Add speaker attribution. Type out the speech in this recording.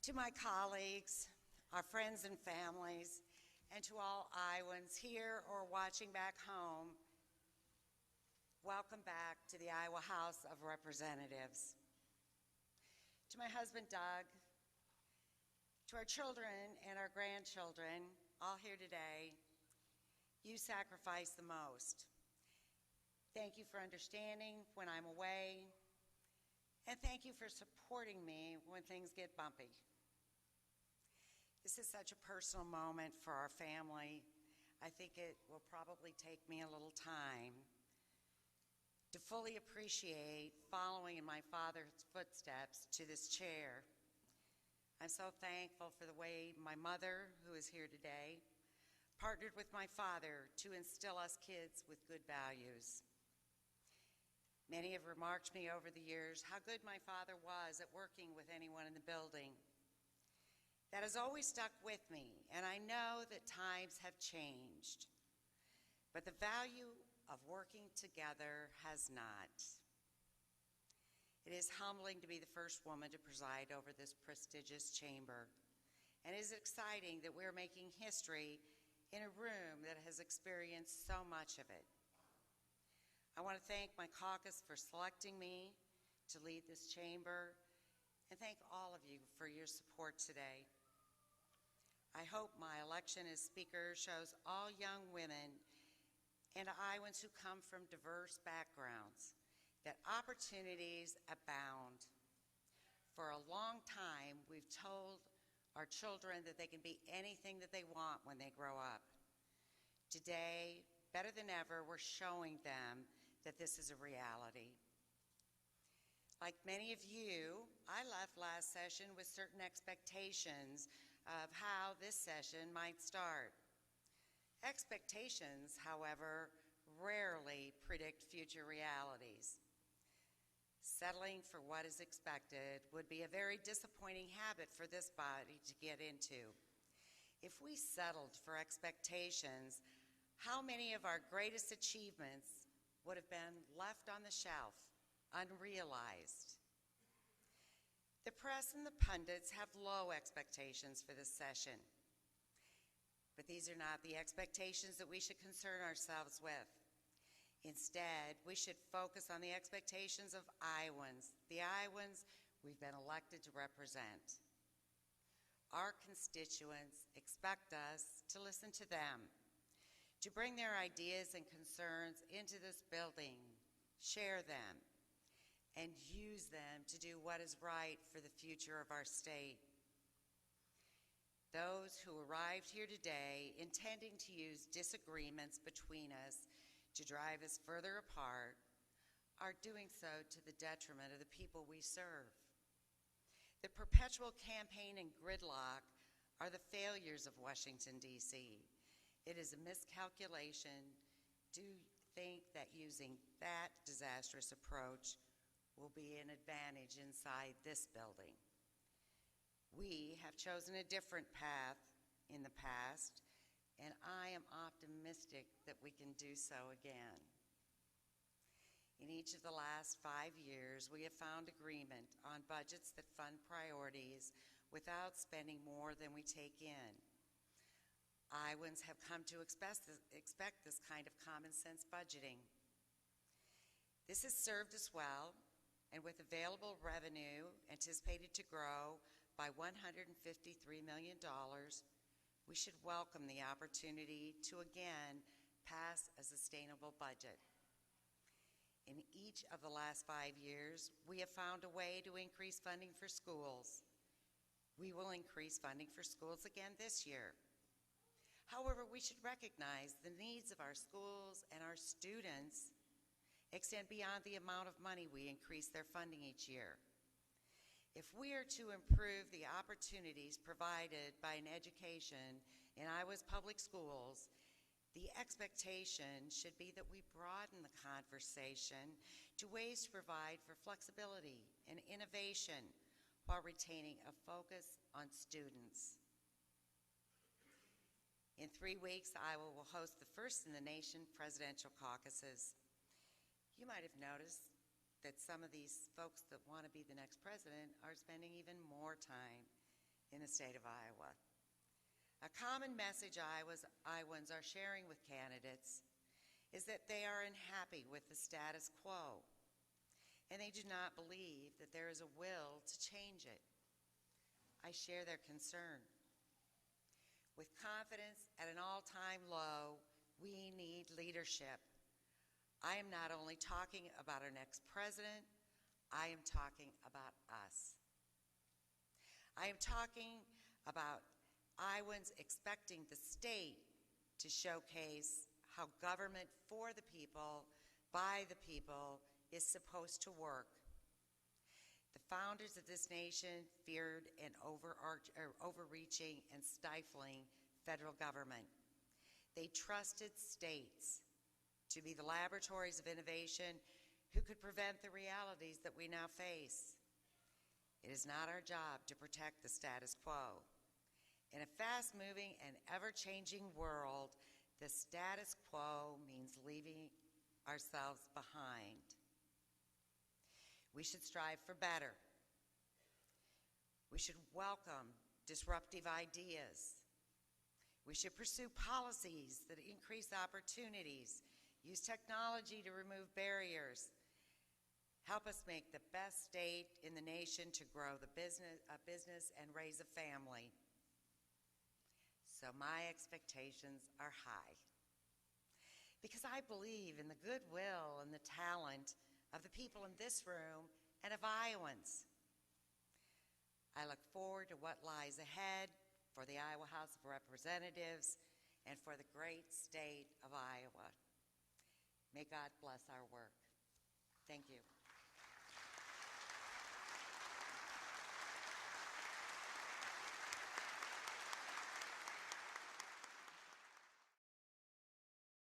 Speaker 1: To my colleagues, our friends and families, and to all Iowans here or watching back home, welcome back to the Iowa House of Representatives. To my husband, Doug, to our children and our grandchildren, all here today, you sacrifice the most. Thank you for understanding when I'm away, and thank you for supporting me when things get bumpy. This is such a personal moment for our family. I think it will probably take me a little time to fully appreciate following in my father's footsteps to this chair. I'm so thankful for the way my mother, who is here today, partnered with my father to instill us kids with good values. Many have remarked to me over the years how good my father was at working with anyone in the building. That has always stuck with me, and I know that times have changed, but the value of working together has not. It is humbling to be the first woman to preside over this prestigious chamber, and it is exciting that we're making history in a room that has experienced so much of it. I want to thank my caucus for selecting me to lead this chamber, and thank all of you for your support today. I hope my election as Speaker shows all young women and Iowans who come from diverse backgrounds that opportunities abound. For a long time, we've told our children that they can be anything that they want when they grow up. Today, better than ever, we're showing them that this is a reality. Like many of you, I left last session with certain expectations of how this session might start. Expectations, however, rarely predict future realities. Settling for what is expected would be a very disappointing habit for this body to get into. If we settled for expectations, how many of our greatest achievements would have been left on the shelf, unrealized? The press and the pundits have low expectations for this session, but these are not the expectations that we should concern ourselves with. Instead, we should focus on the expectations of Iowans, the Iowans we've been elected to represent. Our constituents expect us to listen to them, to bring their ideas and concerns into this building, share them, and use them to do what is right for the future of our state. Those who arrived here today intending to use disagreements between us to drive us further apart are doing so to the detriment of the people we serve. The perpetual campaign and gridlock are the failures of Washington, D.C. It is a miscalculation to think that using that disastrous approach will be an advantage inside this building. We have chosen a different path in the past, and I am optimistic that we can do so again. In each of the last 5 years, we have found agreement on budgets that fund priorities without spending more than we take in. Iowans have come to expect this kind of common sense budgeting. This has served us well, and with available revenue anticipated to grow by $153 million, we should welcome the opportunity to again pass a sustainable budget. In each of the last 5 years, we have found a way to increase funding for schools. We will increase funding for schools again this year. However, we should recognize the needs of our schools and our students extend beyond the amount of money we increase their funding each year. If we are to improve the opportunities provided by an education in Iowa's public schools, the expectation should be that we broaden the conversation to ways to provide for flexibility and innovation while retaining a focus on students. In 3 weeks, Iowa will host the first in the nation presidential caucuses. You might have noticed that some of these folks that want to be the next president are spending even more time in the state of Iowa. A common message Iowans are sharing with candidates is that they are unhappy with the status quo, and they do not believe that there is a will to change it. I share their concern. With confidence at an all-time low, we need leadership. I am not only talking about our next president, I am talking about us. I am talking about Iowans expecting the state to showcase how government for the people, by the people, is supposed to work. The founders of this nation feared an overreaching and stifling federal government. They trusted states to be the laboratories of innovation who could prevent the realities that we now face. It is not our job to protect the status quo. In a fast-moving and ever-changing world, the status quo means leaving ourselves behind. We should strive for better. We should welcome disruptive ideas. We should pursue policies that increase opportunities, use technology to remove barriers, help us make the best state in the nation to grow a business and raise a family. So my expectations are high because I believe in the goodwill and the talent of the people in this room and of Iowans. I look forward to what lies ahead for the Iowa House of Representatives and for the great state of Iowa. May God bless our work. Thank you.